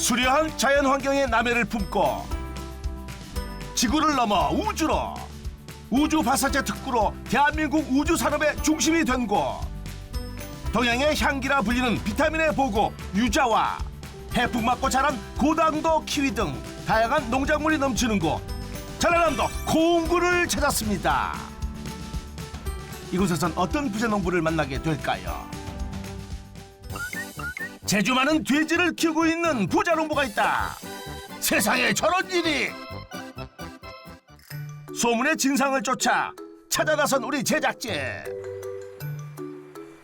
수려한 자연 환경의 남해를 품고 지구를 넘어 우주로 우주 발사체 특구로 대한민국 우주 산업의 중심이 된 곳. 동양의 향기라 불리는 비타민의 보급 유자와 해풍 맞고 자란 고당도 키위 등 다양한 농작물이 넘치는 곳. 전라남도 고흥군을 찾았습니다. 이곳에선 어떤 부자농부를 만나게 될까요? 제주 많은 돼지를 키우고 있는 부자농부가 있다. 세상에 저런 일이! 소문의 진상을 쫓아 찾아 나선 우리 제작진.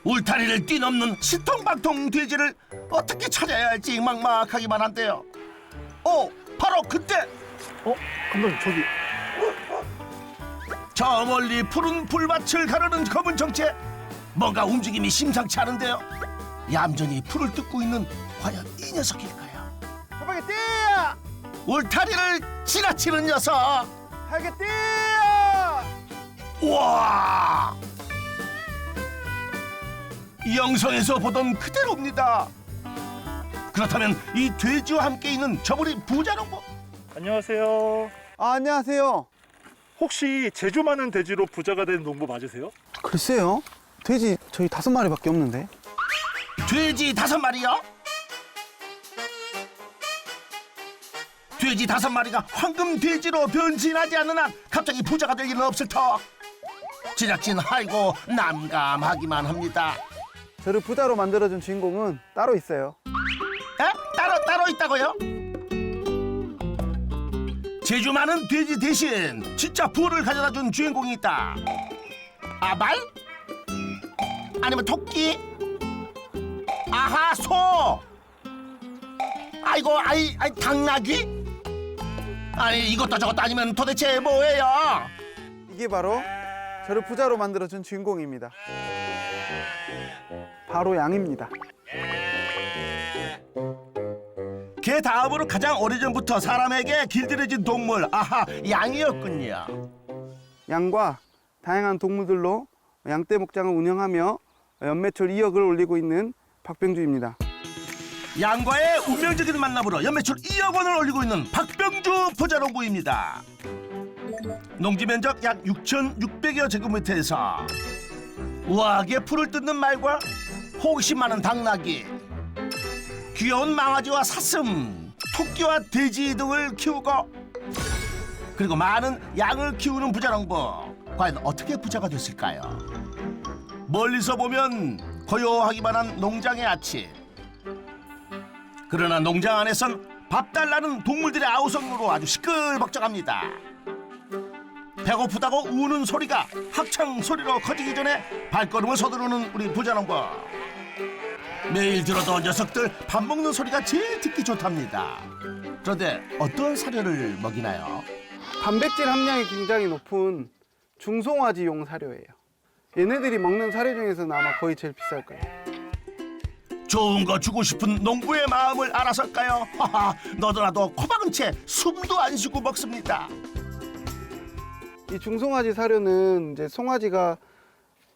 울타리를 뛰넘는 시통방통 돼지를 어떻게 찾아야 할지 막막하기만 한데요. 바로 그때! 감독님 저기 저 멀리 푸른 풀밭을 가르는 검은 정체. 뭔가 움직임이 심상치 않은데요. 얌전히 풀을 뜯고 있는 과연 이 녀석일까요? 스파게티! 울타리를 지나치는 녀석. 스파게티! 우와! 영상에서 보던 그대로입니다. 그렇다면 이 돼지와 함께 있는 저분이 부자농부? 안녕하세요. 안녕하세요. 혹시 제주 많은 돼지로 부자가 된 농부 맞으세요? 글쎄요. 돼지 저희 5마리밖에 없는데. 돼지 5마리요? 돼지 5마리가 황금 돼지로 변신하지 않는 한 갑자기 부자가 될 일은 없을 터. 제작진 아이고 난감하기만 합니다. 저를 부자로 만들어준 주인공은 따로 있어요. 따로 있다고요? 제주 많은 돼지 대신 진짜 부를 가져다준 주인공이 있다. 말? 아니면 토끼? 아하, 소! 아이고, 당나귀? 아니, 이것도 저것도 아니면 도대체 뭐예요? 이게 바로 저를 부자로 만들어준 주인공입니다. 바로 양입니다. 개 다음으로 가장 오래전부터 사람에게 길들여진 동물, 아하, 양이었군요. 양과 다양한 동물들로 양떼 목장을 운영하며 연매출 2억을 올리고 있는 박병주입니다. 양과의 운명적인 만남으로 연매출 2억 원을 올리고 있는 박병주 부자농부입니다. 농지 면적 약 6,600여 제곱미터에서 우아하게 풀을 뜯는 말과 호기심 많은 당나귀, 귀여운 망아지와 사슴, 토끼와 돼지 등을 키우고 그리고 많은 양을 키우는 부자농부. 과연 어떻게 부자가 됐을까요? 멀리서 보면 고요하기만 한 농장의 아침. 그러나 농장 안에선 밥 달라는 동물들의 아우성으로 아주 시끌벅적합니다. 배고프다고 우는 소리가 학창 소리로 커지기 전에 발걸음을 서두르는 우리 부자농부. 매일 들어도 녀석들 밥 먹는 소리가 제일 듣기 좋답니다. 그런데 어떤 사료를 먹이나요? 단백질 함량이 굉장히 높은 중송아지용 사료예요. 얘네들이 먹는 사료 중에서는 아마 거의 제일 비쌀 거예요. 좋은 거 주고 싶은 농부의 마음을 알아설까요? 하하, 너도나도 코 박은 채 숨도 안 쉬고 먹습니다. 이 중송아지 사료는 이제 송아지가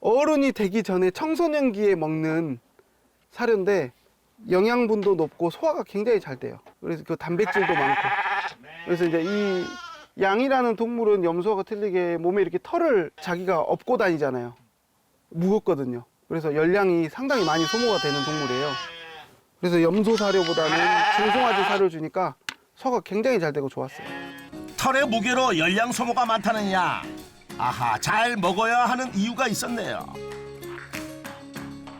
어른이 되기 전에 청소년기에 먹는 사료인데 영양분도 높고 소화가 굉장히 잘 돼요. 그래서 그 단백질도 많고. 그래서 이제 이 양이라는 동물은 염소와 틀리게 몸에 이렇게 털을 자기가 업고 다니잖아요. 무겁거든요. 그래서 열량이 상당히 많이 소모가 되는 동물이에요. 그래서 염소 사료보다는 중송아지 사료를 주니까 소화가 굉장히 잘 되고 좋았어요. 털의 무게로 열량 소모가 많다는 양. 아하, 잘 먹어야 하는 이유가 있었네요.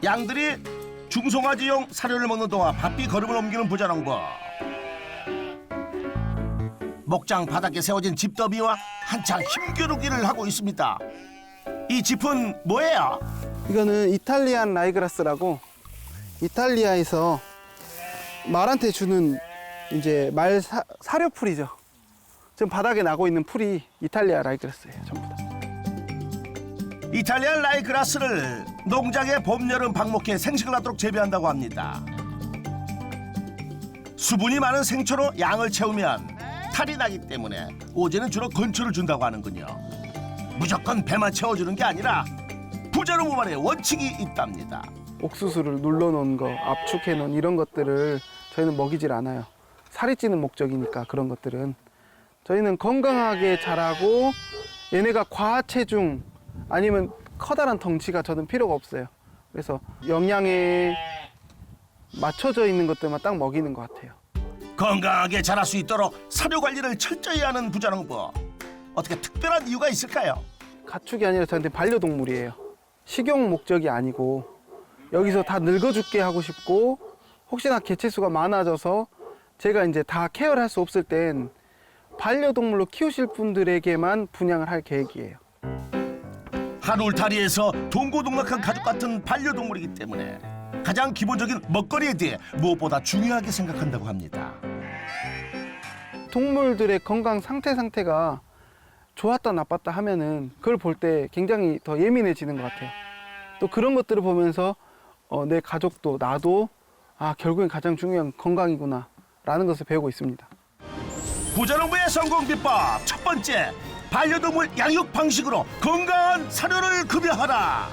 양들이 중송아지용 사료를 먹는 동안 바삐 걸음을 옮기는 부자농부. 목장 바닥에 세워진 집더미와 한창 힘겨루기를 하고 있습니다. 이 집은 뭐예요? 이거는 이탈리안 라이그라스라고 이탈리아에서 말한테 주는 이제 말 사료풀이죠. 지금 바닥에 나고 있는 풀이 이탈리아 라이그라스예요, 전부 다. 이탈리안 라이그라스를 농장에 봄, 여름 방목해 생식을 하도록 재배한다고 합니다. 수분이 많은 생초로 양을 채우면 탈이 나기 때문에 오제는 주로 건초를 준다고 하는군요. 무조건 배만 채워주는 게 아니라 부자농부만의 원칙이 있답니다. 옥수수를 눌러놓은 거, 압축해놓은 이런 것들을 저희는 먹이질 않아요. 살이 찌는 목적이니까 그런 것들은. 저희는 건강하게 자라고 얘네가 과체중 아니면 커다란 덩치가 저는 필요가 없어요. 그래서 영양에 맞춰져 있는 것들만 딱 먹이는 것 같아요. 건강하게 자랄 수 있도록 사료 관리를 철저히 하는 부자농부. 어떻게 특별한 이유가 있을까요? 가축이 아니라 저한테 반려동물이에요. 식용 목적이 아니고 여기서 다 늙어 죽게 하고 싶고 혹시나 개체수가 많아져서 제가 이제 다 케어를 할 수 없을 땐 반려동물로 키우실 분들에게만 분양을 할 계획이에요. 한 울타리에서 동고동락한 가족 같은 반려동물이기 때문에 가장 기본적인 먹거리에 대해 무엇보다 중요하게 생각한다고 합니다. 동물들의 건강 상태가 좋았다 나빴다 하면은 그걸 볼 때 굉장히 더 예민해지는 것 같아요. 또 그런 것들을 보면서 내 가족도 나도 결국엔 가장 중요한 건강이구나 라는 것을 배우고 있습니다. 부자농부의 성공 비법 첫 번째, 반려동물 양육 방식으로 건강한 사료를 급여하라.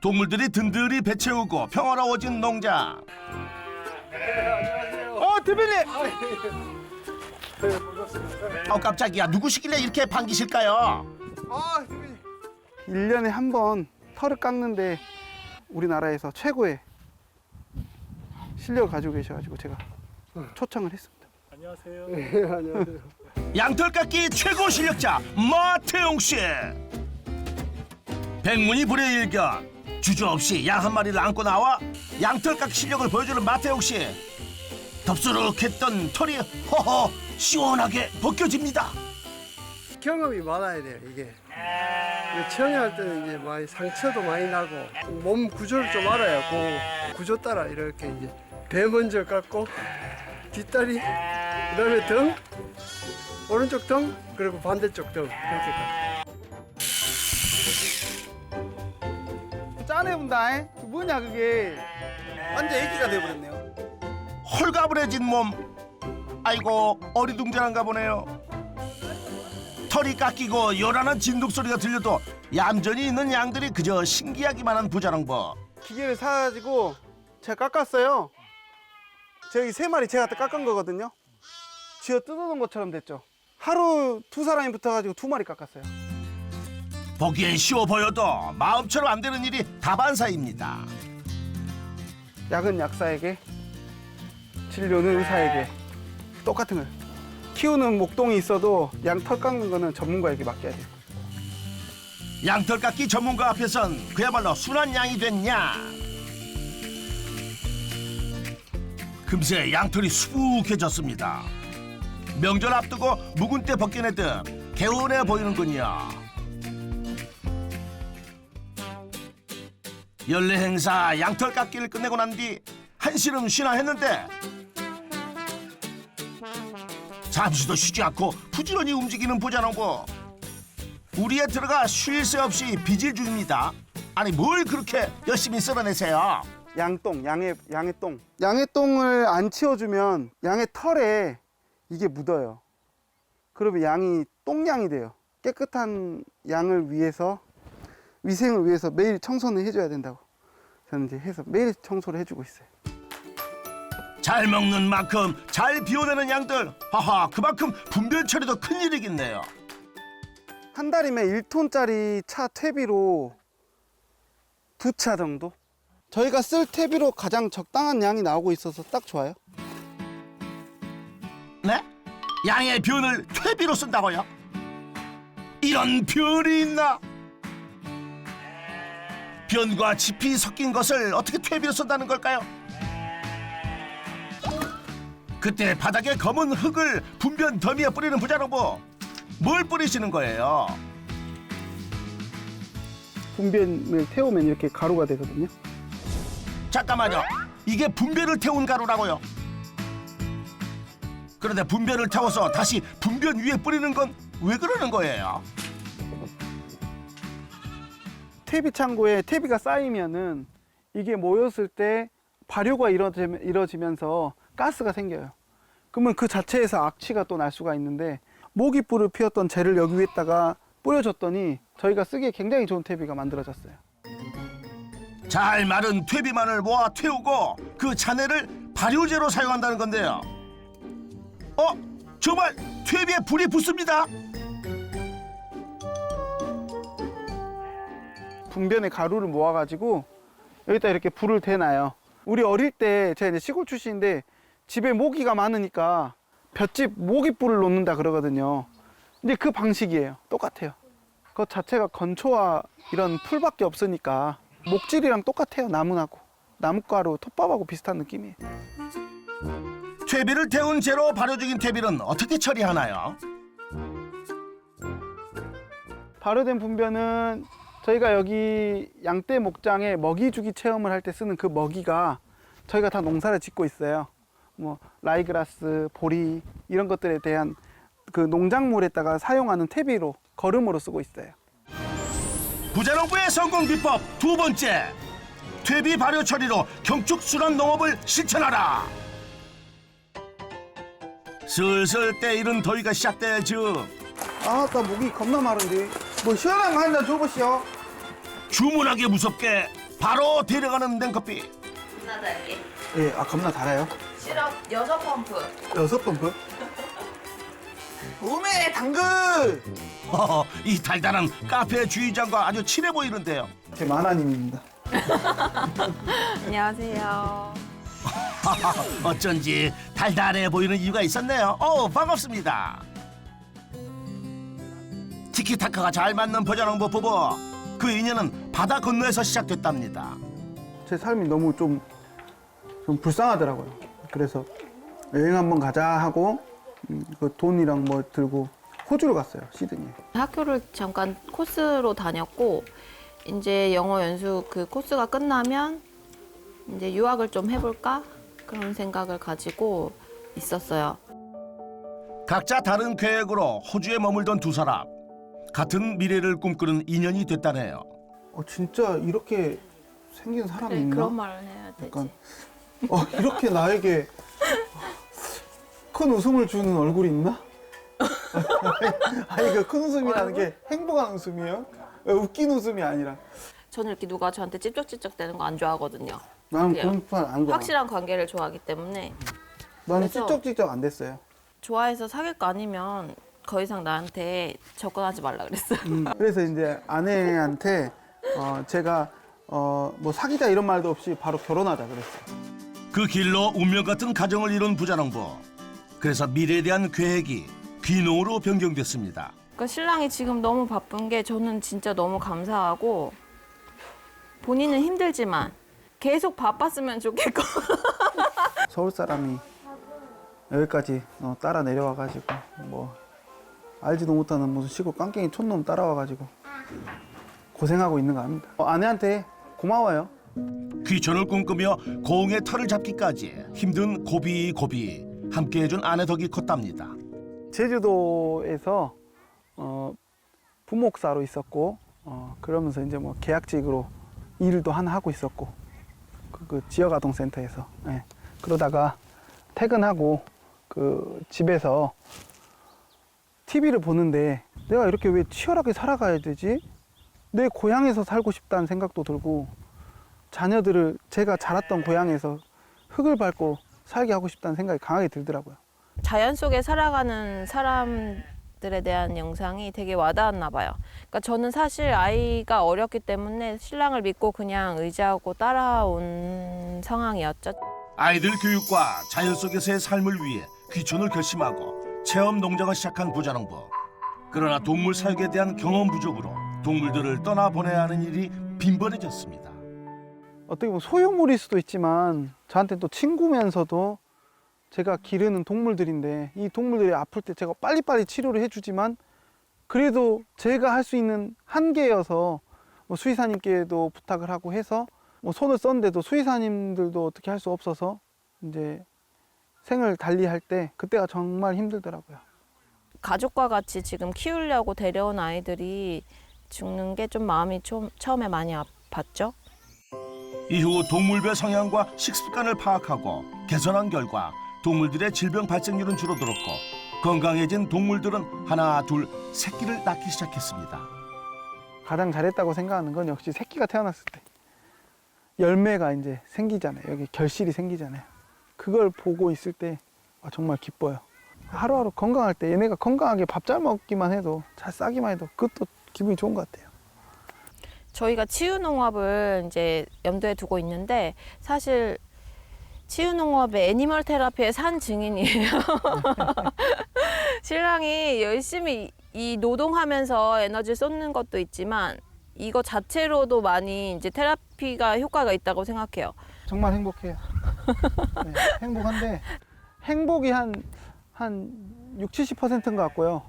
동물들이 든든히 배채우고 평화로워진 농장. 대표님! 깜짝이야, 누구시길래 이렇게 반기실까요? 1년에 한 번 털을 깎는데 우리나라에서 최고의 실력을 가지고 계셔가지고 제가 초청을 했습니다. 안녕하세요. 양털 깎기 최고 실력자 마태용 씨. 백문이 불여일견, 주저없이 양 한 마리를 안고 나와 양털 깎기 실력을 보여주는 마태용 씨. 덥수룩했던 털이 허허 시원하게 벗겨집니다. 경험이 많아야 돼요, 이게. 처음에 할 때는 이제 많이 상처도 많이 나고 몸 구조를 좀 알아야 그 구조 따라 이렇게 이제 배 먼저 깎고 뒷다리, 그다음에 등, 오른쪽 등, 그리고 반대쪽 등 이렇게 깎고. 짠해본다. 뭐냐 그게. 완전 애기가 돼버렸네요. 홀가분해진 몸. 아이고 어리둥절한가 보네요. 털이 깎이고 요란한 진동 소리가 들려도 얌전히 있는 양들이 그저 신기하기만 한 부자농부. 기계를 사가지고 제가 깎았어요. 저기 3마리 제가 깎은 거거든요. 쥐어 뜯어놓은 것처럼 됐죠. 하루 2사람이 붙어가지고 2마리 깎았어요. 보기엔 쉬워 보여도 마음처럼 안 되는 일이 다반사입니다. 약은 약사에게, 진료는 의사에게. 똑같은 거예요. 키우는 목동이 있어도 양 털 깎는 거는 전문가에게 맡겨야 돼요. 양털 깎기 전문가 앞에선 그야말로 순한 양이 됐냐. 금세 양털이 수북해졌습니다. 명절 앞두고 묵은 때 벗겨내듯 개운해 보이는군요. 연례 행사 양털 깎기를 끝내고 난 뒤 한시름 쉬나 했는데 잠시도 쉬지 않고 부지런히 움직이는 부자농부. 우리에 들어가 쉴 새 없이 빚을 줍니다. 아니 뭘 그렇게 열심히 쓸어내세요? 양똥, 양의 똥. 양의 똥을 안 치워주면 양의 털에 이게 묻어요. 그러면 양이 똥양이 돼요. 깨끗한 양을 위해서, 위생을 위해서 매일 청소는 해줘야 된다고 저는 이제 해서 매일 청소를 해주고 있어요. 잘 먹는 만큼 잘 비워내는 양들. 하하, 그만큼 분별 처리도 큰일이겠네요. 한 달이면 1톤짜리 차 퇴비로 2차 정도? 저희가 쓸 퇴비로 가장 적당한 양이 나오고 있어서 딱 좋아요. 네? 양의 변을 퇴비로 쓴다고요? 이런 변이 있나? 변과 짚이 섞인 것을 어떻게 퇴비로 쓴다는 걸까요? 그때 바닥에 검은 흙을 분변 더미에 뿌리는 부자농부. 뭘 뿌리시는 거예요? 분변을 태우면 이렇게 가루가 되거든요. 잠깐만요. 이게 분변을 태운 가루라고요? 그런데 분변을 태워서 다시 분변 위에 뿌리는 건 왜 그러는 거예요? 퇴비 창고에 퇴비가 쌓이면은 이게 모였을 때 발효가 이루어지면서 가스가 생겨요. 그러면 그 자체에서 악취가 또 날 수가 있는데 모기불을 피웠던 재를 여기 위에다가 뿌려줬더니 저희가 쓰기에 굉장히 좋은 퇴비가 만들어졌어요. 잘 마른 퇴비만을 모아 태우고 그 잔해를 발효제로 사용한다는 건데요. 정말 퇴비에 불이 붙습니다. 분변에 가루를 모아가지고 여기다 이렇게 불을 대놔요. 우리 어릴 때 제가 이제 시골 출신인데 집에 모기가 많으니까 볏짚 모기불을 놓는다 그러거든요. 근데 그 방식이에요. 똑같아요. 그것 자체가 건초와 이런 풀밖에 없으니까 목질이랑 똑같아요. 나무하고 나무가루, 톱밥하고 비슷한 느낌이에요. 퇴비를 태운 채로 발효 중인 퇴비는 어떻게 처리하나요? 발효된 분변은 저희가 여기 양떼 목장에 먹이 주기 체험을 할 때 쓰는 그 먹이가 저희가 다 농사를 짓고 있어요. 뭐 라이그라스, 보리 이런 것들에 대한 그 농작물에다가 사용하는 퇴비로 거름으로 쓰고 있어요. 부자농부의 성공 비법 두 번째. 퇴비 발효 처리로 경축순환 농업을 실천하라. 슬슬 때 이른 더위가 시작되죠. 나 목이 겁나 마른데 뭐 시원한 거 한 잔 줘보시오. 주문하기 무섭게 바로 데려가는 냉커피. 겁나 달게. 예, 겁나 달아요. 시럽 6펌프. 6펌프. 오메 당근. 이 달달한 카페 주인장과 아주 친해 보이는데요. 제 만화님입니다. 안녕하세요. 어쩐지 달달해 보이는 이유가 있었네요. 반갑습니다. 티키타카가 잘 맞는 부자농부 부부. 그 인연은 바다 건너에서 시작됐답니다. 제 삶이 너무 좀 불쌍하더라고요. 그래서 여행 한번 가자 하고 그 돈이랑 뭐 들고 호주로 갔어요. 시드니. 학교를 잠깐 코스로 다녔고 이제 영어 연수 그 코스가 끝나면 이제 유학을 좀 해볼까 그런 생각을 가지고 있었어요. 각자 다른 계획으로 호주에 머물던 두 사람. 같은 미래를 꿈꾸는 인연이 됐다네요. 진짜 이렇게 생긴 사람이 있나? 그런 말을 해야 되지. 약간 이렇게 나에게 큰 웃음을 주는 얼굴이 있나? 아니 그 큰 웃음이라는 게 행복한 웃음이에요? 웃긴 웃음이 아니라. 저는 이렇게 누가 저한테 찝쩍찝쩍 대는 거 안 좋아하거든요. 나는 그래요. 그런 편 안 좋아. 확실한 관계를 좋아하기 때문에 나는 그래서- 찝쩍찝쩍 안 됐어요. 좋아해서 사귈 거 아니면 더 이상 나한테 접근하지 말라 그랬어요. 그래서 이제 아내한테 제가 뭐 사귀자 이런 말도 없이 바로 결혼하자 그랬어요. 그 길로 운명 같은 가정을 이룬 부자농부. 그래서 미래에 대한 계획이 귀농으로 변경됐습니다. 그러니까 신랑이 지금 너무 바쁜 게 저는 진짜 너무 감사하고 본인은 힘들지만 계속 바빴으면 좋겠고 서울 사람이 여기까지 따라 내려와가지고 뭐 알지도 못하는 무슨 시골 깡깽이 촌놈 따라와가지고 고생하고 있는 거 압니다. 아내한테 고마워요. 귀촌을 꿈꾸며 고흥의 털을 잡기까지 힘든 고비고비 함께해준 아내 덕이 컸답니다. 제주도에서 부목사로 있었고 그러면서 이제 뭐 계약직으로 일도 하나 하고 있었고 그 지역아동센터에서 그러다가 퇴근하고 그 집에서 TV를 보는데 내가 이렇게 왜 치열하게 살아가야 되지? 내 고향에서 살고 싶다는 생각도 들고 자녀들을 제가 자랐던 고향에서 흙을 밟고 살게 하고 싶다는 생각이 강하게 들더라고요. 자연 속에 살아가는 사람들에 대한 영상이 되게 와닿았나 봐요. 그러니까 저는 사실 아이가 어렸기 때문에 신랑을 믿고 그냥 의지하고 따라온 상황이었죠. 아이들 교육과 자연 속에서의 삶을 위해 귀촌을 결심하고 체험 농장을 시작한 부자농부. 그러나 동물 사육에 대한 경험 부족으로 동물들을 떠나보내야 하는 일이 빈번해졌습니다. 어떻게 보면 소유물일 수도 있지만 저한테는 또 친구면서도 제가 기르는 동물들인데 이 동물들이 아플 때 제가 빨리빨리 치료를 해주지만 그래도 제가 할 수 있는 한계여서 뭐 수의사님께도 부탁을 하고 해서 뭐 손을 썼는데도 수의사님들도 어떻게 할 수 없어서 이제 생을 달리할 때 그때가 정말 힘들더라고요. 가족과 같이 지금 키우려고 데려온 아이들이 죽는 게 좀 마음이 처음에 많이 아팠죠. 이후 동물별 성향과 식습관을 파악하고 개선한 결과 동물들의 질병 발생률은 줄어들었고 건강해진 동물들은 하나, 둘, 새끼를 낳기 시작했습니다. 가장 잘했다고 생각하는 건 역시 새끼가 태어났을 때 열매가 이제 생기잖아요. 여기 결실이 생기잖아요. 그걸 보고 있을 때 정말 기뻐요. 하루하루 건강할 때 얘네가 건강하게 밥 잘 먹기만 해도 잘 싸기만 해도 그것도 기분이 좋은 것 같아요. 저희가 치유농업을 이제 염두에 두고 있는데 사실 치유농업의 애니멀 테라피의 산 증인이에요. 신랑이 열심히 이 노동하면서 에너지를 쏟는 것도 있지만 이거 자체로도 많이 이제 테라피가 효과가 있다고 생각해요. 정말 행복해요. 네, 행복한데 행복이 한 6, 70%인 것 같고요.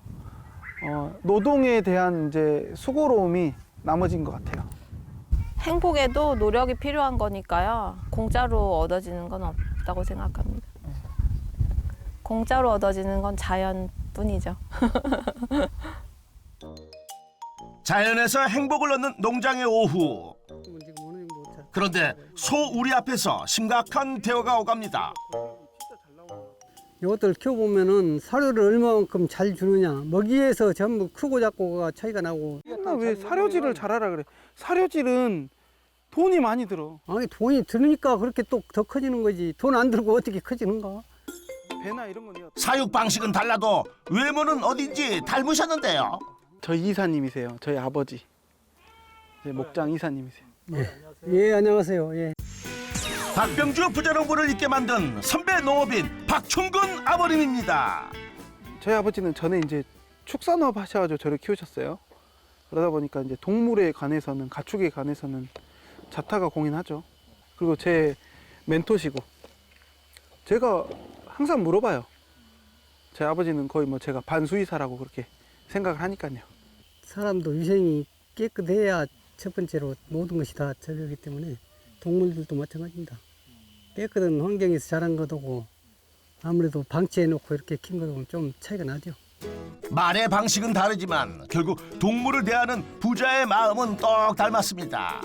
노동에 대한 이제 수고로움이 나머진 것 같아요. 행복에도 노력이 필요한 거니까요. 공짜로 얻어지는 건 없다고 생각합니다. 공짜로 얻어지는 건 자연뿐이죠. 자연에서 행복을 얻는 농장의 오후. 그런데 소 우리 앞에서 심각한 대화가 오갑니다. 이것들 키워보면은 사료를 얼마만큼 잘 주느냐, 먹이에서 전부 크고 작고가 차이가 나고. 맨날 왜 사료질을 잘하라 그래? 사료질은 돈이 많이 들어. 아니 돈이 들으니까 그렇게 또 더 커지는 거지. 돈 안 들고 어떻게 커지는가? 배나 이런 건 내가 사육 방식은 달라도 외모는 어딘지 닮으셨는데요. 저희 이사님이세요. 저희 아버지. 목장 이사님이세요. 예, 안녕하세요. 예. 박병주 부자농부를 있게 만든 선배 농업인 박충근 아버님입니다. 저희 아버지는 전에 이제 축산업 하셔가지고 저를 키우셨어요. 그러다 보니까 이제 동물에 관해서는, 가축에 관해서는 자타가 공인하죠. 그리고 제 멘토시고 제가 항상 물어봐요. 제 아버지는 거의 뭐 제가 반수의사라고 그렇게 생각을 하니까요. 사람도 위생이 깨끗해야 첫 번째로 모든 것이 다 저기기 때문에 동물들도 마찬가지입니다. 깨끗한 환경에서 자란 것하고 아무래도 방치해놓고 이렇게 킨 것하고는 좀 차이가 나죠. 말의 방식은 다르지만 결국 동물을 대하는 부자의 마음은 똑 닮았습니다.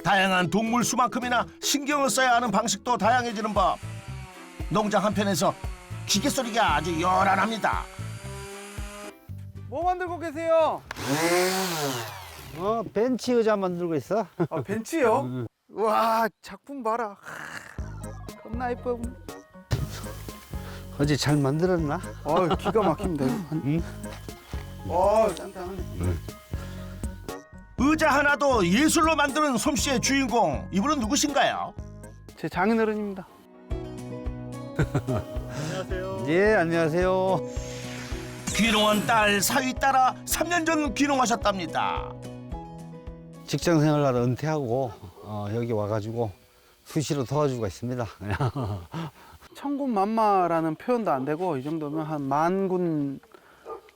다양한 동물 수만큼이나 신경을 써야 하는 방식도 다양해지는 법. 농장 한편에서 기계 소리가 아주 요란합니다. 뭐 만들고 계세요? 벤치 의자 만들고 있어. 벤치요? 와, 작품 봐라. 겁나 예뻐. 어제 잘 만들었나? 기가 막힙니다. 이거. 짠짠하네. 의자 하나도 예술로 만드는 솜씨의 주인공. 이분은 누구신가요? 제 장인어른입니다. 예, 안녕하세요. 귀농한 딸 사위 따라 3년 전 귀농하셨답니다. 직장 생활하다 은퇴하고 여기 와가지고 수시로 도와주고 있습니다. 천군만마라는 표현도 안 되고 이 정도면 한 만군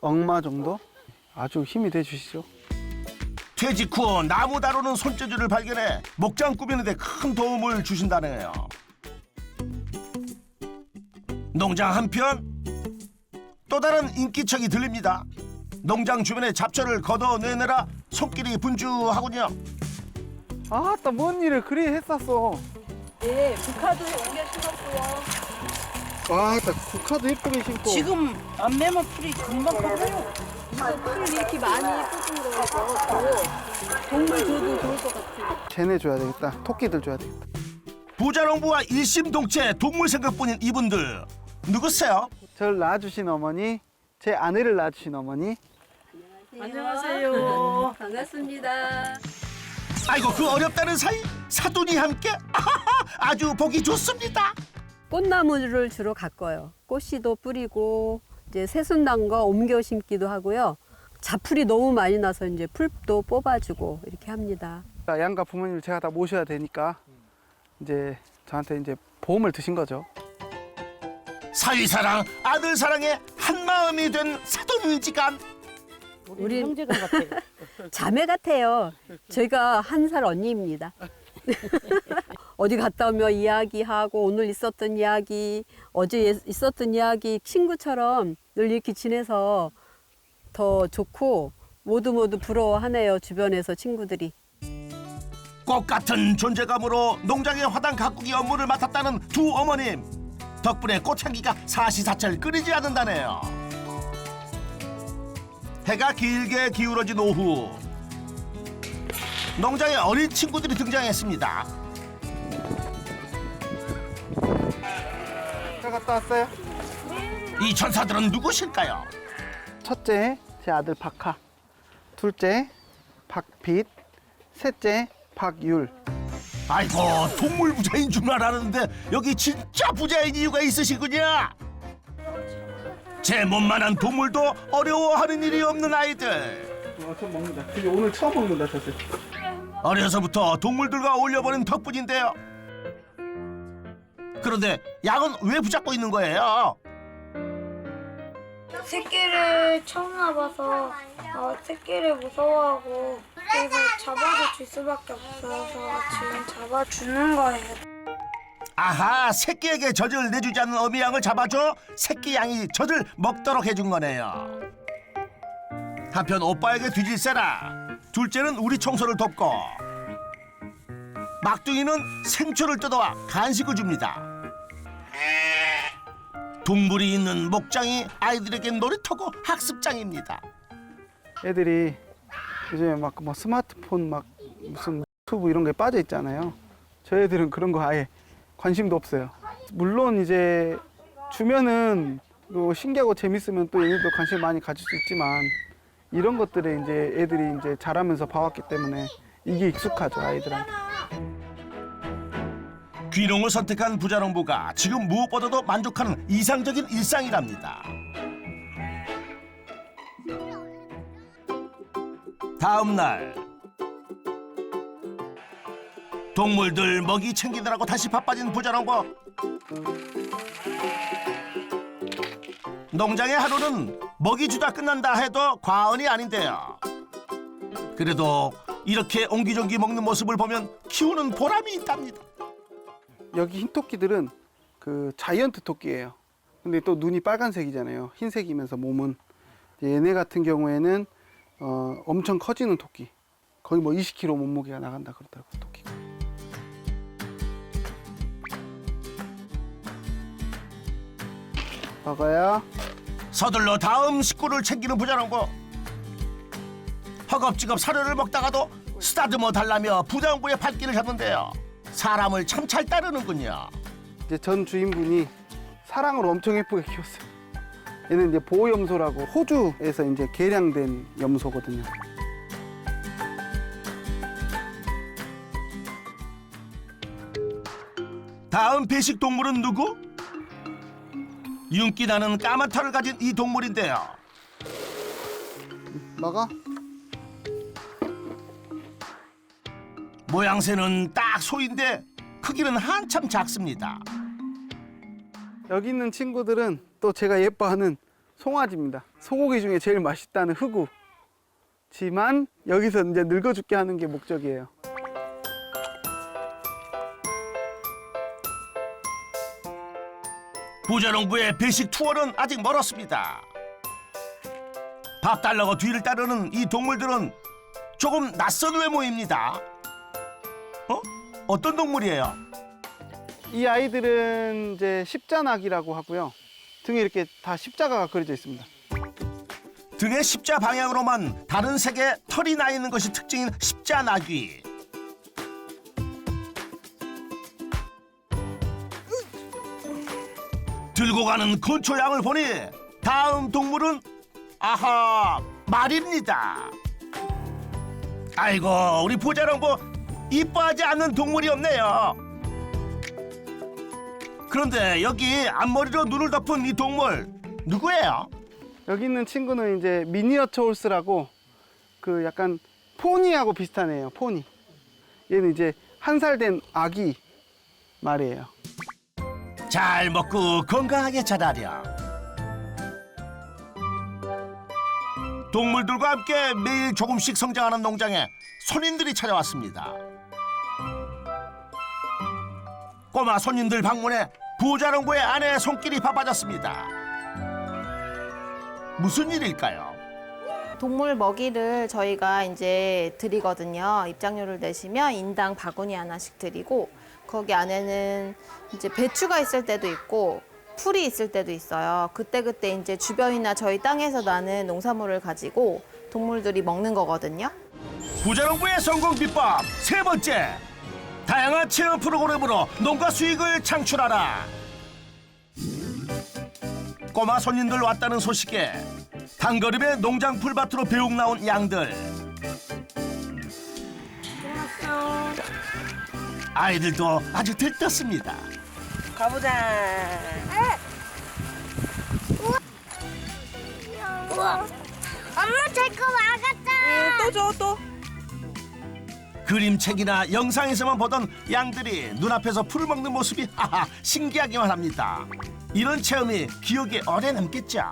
억마 정도? 아주 힘이 돼 주시죠. 퇴직 후 나무 다루는 손재주를 발견해 목장 꾸미는 데 큰 도움을 주신다네요. 농장 한편 또 다른 인기척이 들립니다. 농장 주변의 잡초를 걷어내느라 손길이 분주하군요. 아따 뭔 일을 그리 했었어. 네, 국화도 옮겨 심었고요. 아따 국화도 예쁘게 심고. 지금 안 매면 풀이 금방 커요. 이거 풀을 이렇게 많이 뽑은 거라서 동물 줘도 좋을 것 같아요. 쟤네 줘야 되겠다. 토끼들 줘야 되겠다. 부자농부와 일심동체 동물 생각뿐인 이분들 누구세요? 저를 낳아주신 어머니, 제 아내를 낳아주신 어머니. 안녕하세요. 반갑습니다. 아이고 그 어렵다는 사이 사돈이 함께 아주 보기 좋습니다. 꽃나무를 주로 가꿔요. 꽃씨도 뿌리고 이제 새순난 거 옮겨 심기도 하고요. 자풀이 너무 많이 나서 이제 풀도 뽑아주고 이렇게 합니다. 양가 부모님을 제가 다 모셔야 되니까 이제 저한테 이제 보험을 드신 거죠. 사위 사랑, 아들 사랑에 한 마음이 된 사돈지간. 우리 형제가 같아요. 자매 같아요. 저희가 한 살 언니입니다. 어디 갔다 오면 이야기하고 오늘 있었던 이야기, 어제 있었던 이야기 친구처럼 늘 이렇게 지내서 더 좋고 모두 부러워하네요. 주변에서 친구들이. 꽃 같은 존재감으로 농장의 화단 가꾸기 업무를 맡았다는 두 어머님. 덕분에 꽃향기가 사시사철 끊이지 않는다네요. 해가 길게 기울어진 오후. 농장에 어린 친구들이 등장했습니다. 잘 갔다 왔어요? 이 천사들은 누구실까요? 첫째 제 아들 박하, 둘째 박빛, 셋째 박율. 아이고 동물 부자인 줄 알았는데 여기 진짜 부자인 이유가 있으시군요. 제 몸만한 동물도 어려워하는 일이 없는 아이들. 처음 먹는다. 근데 오늘 처음 먹는다 젖을. 어려서부터 동물들과 어울려버린 덕분인데요. 그런데 양은 왜 붙잡고 있는 거예요? 새끼를 처음 나봐서 새끼를 무서워하고 그래서 잡아서 줄 수밖에 없어서 지금 잡아주는 거예요. 아하, 새끼에게 젖을 내주지 않는 어미 양을 잡아줘 새끼 양이 젖을 먹도록 해준 거네요. 한편 오빠에게 뒤질세라 둘째는 우리 청소를 돕고 막둥이는 생초를 뜯어와 간식을 줍니다. 동물이 있는 목장이 아이들에게 놀이터고 학습장입니다. 애들이 요즘에 막 스마트폰 막 무슨 유튜브 이런 거에 빠져 있잖아요. 저희 애들은 그런 거 아예 관심도 없어요. 물론 이제 주면은 또 신기하고 재밌으면 또 얘네도 관심 많이 가질 수 있지만 이런 것들에 이제 애들이 이제 자라면서 봐왔기 때문에 이게 익숙하죠, 아이들한테. 귀농을 선택한 부자농부가 지금 무엇보다도 만족하는 이상적인 일상이랍니다. 다음 날 동물들 먹이 챙기느라고 다시 바빠진 부자농부. 농장의 하루는 먹이 주다 끝난다 해도 과언이 아닌데요. 그래도 이렇게 옹기종기 먹는 모습을 보면 키우는 보람이 있답니다. 여기 흰 토끼들은 그 자이언트 토끼예요. 근데 또 눈이 빨간색이잖아요. 흰색이면서 몸은. 얘네 같은 경우에는 엄청 커지는 토끼. 거의 뭐 20kg 몸무게가 나간다 그러더라고요, 토끼가. 먹어요. 서둘러 다음 식구를 챙기는 부자농부. 허겁지겁 사료를 먹다가도 쓰다듬어 달라며 부자농부의 발길을 잡는데요. 사람을 참 잘 따르는군요. 이제 전 주인분이 사랑을 엄청 예쁘게 키웠어요. 얘는 이제 보호염소라고 호주에서 이제 개량된 염소거든요. 다음 배식 동물은 누구? 윤기 나는 까만 털을 가진 이 동물인데요. 먹어. 모양새는 딱 소인데 크기는 한참 작습니다. 여기 있는 친구들은 또 제가 예뻐하는 송아지입니다. 소고기 중에 제일 맛있다는 흑우지만 여기서 이제 늙어 죽게 하는 게 목적이에요. 부자농부의 배식 투어는 아직 멀었습니다. 밥 달라고 뒤를 따르는 이 동물들은 조금 낯선 외모입니다. 어떤 동물이에요? 이 아이들은 이제 십자낙이라고 하고요. 등에 이렇게 다 십자가가 그려져 있습니다. 등의 십자 방향으로만 다른 색의 털이 나 있는 것이 특징인 십자나귀. 들고 가는 건초 양을 보니 다음 동물은 아하 말입니다. 아이고 우리 부자농부 이뻐하지 않는 동물이 없네요. 그런데 여기 앞머리로 눈을 덮은 이 동물 누구예요? 여기 있는 친구는 이제 미니어처 홀스라고 그 약간 포니하고 비슷한 애예요. 포니. 얘는 이제 1살 된 아기 말이에요. 잘 먹고 건강하게 자라려. 동물들과 함께 매일 조금씩 성장하는 농장에 손님들이 찾아왔습니다. 꼬마 손님들 방문에 부자농부의 아내의 손길이 바빠졌습니다. 무슨 일일까요? 동물 먹이를 저희가 이제 드리거든요. 입장료를 내시면 인당 바구니 하나씩 드리고 거기 안에는 이제 배추가 있을 때도 있고 풀이 있을 때도 있어요. 그때그때 이제 주변이나 저희 땅에서 나는 농산물을 가지고 동물들이 먹는 거거든요. 부자농부의 성공 비법 세 번째, 다양한 체험 프로그램으로 농가 수익을 창출하라. 꼬마 손님들 왔다는 소식에 단거림에 농장 풀밭으로 배웅 나온 양들. 아이들도 아주 들떴습니다. 가보자. 엄마 제거 막았다. 또 줘, 또. 그림책이나 영상에서만 보던 양들이 눈앞에서 풀을 먹는 모습이 하하 신기하기만 합니다. 이런 체험이 기억에 오래 남겠죠.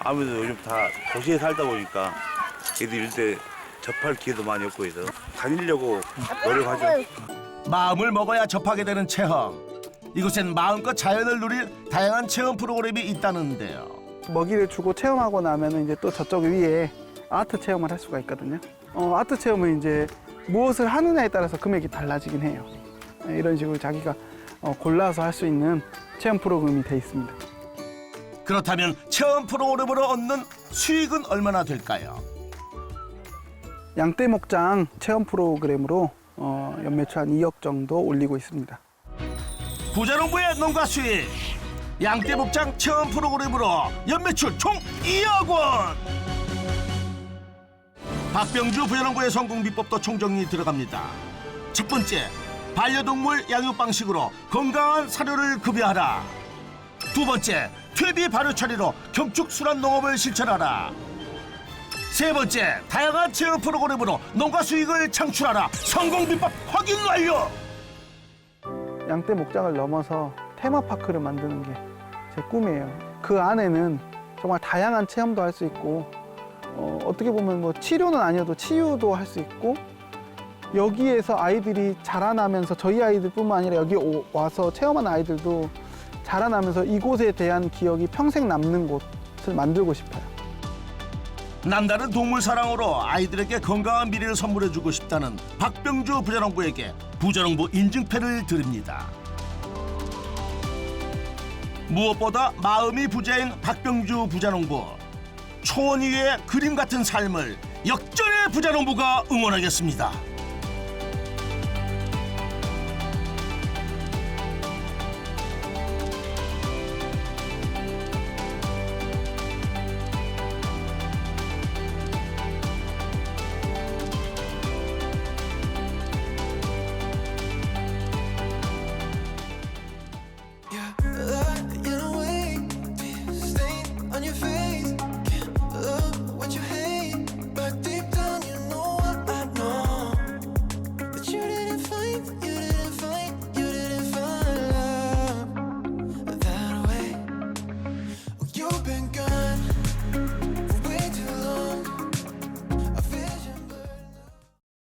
아무래도 요즘 다 도시에 살다 보니까 애들 이럴 때 접할 기회도 많이 없고 해서 다니려고 노력하죠. 마음을 먹어야 접하게 되는 체험. 이곳엔 마음껏 자연을 누릴 다양한 체험 프로그램이 있다는데요. 먹이를 주고 체험하고 나면은 이제 또 저쪽 위에 아트 체험을 할 수가 있거든요. 아트 체험은 이제 무엇을 하느냐에 따라서 금액이 달라지긴 해요. 이런 식으로 자기가 골라서 할 수 있는 체험 프로그램이 돼 있습니다. 그렇다면 체험 프로그램으로 얻는 수익은 얼마나 될까요? 양떼 목장 체험 프로그램으로 연매출 한 2억 정도 올리고 있습니다. 부자농부의 농가 수익. 양떼 목장 체험 프로그램으로 연매출 총 2억 원. 박병주 부자농부의 성공 비법도 총정리 들어갑니다. 첫 번째, 반려동물 양육 방식으로 건강한 사료를 급여하라. 두 번째, 퇴비 발효 처리로 경축 순환 농업을 실천하라. 세 번째, 다양한 체험 프로그램으로 농가 수익을 창출하라. 성공 비법 확인 완료. 양떼 목장을 넘어서 테마파크를 만드는 게 제 꿈이에요. 그 안에는 정말 다양한 체험도 할 수 있고 어떻게 보면 뭐 치료는 아니어도 치유도 할 수 있고 여기에서 아이들이 자라나면서 저희 아이들뿐만 아니라 여기 와서 체험하는 아이들도 자라나면서 이곳에 대한 기억이 평생 남는 곳을 만들고 싶어요. 남다른 동물 사랑으로 아이들에게 건강한 미래를 선물해주고 싶다는 박병주 부자농부에게 부자농부 인증패를 드립니다. 무엇보다 마음이 부자인 박병주 부자농부. 초원 위의 그림 같은 삶을 역전의 부자농부가 응원하겠습니다.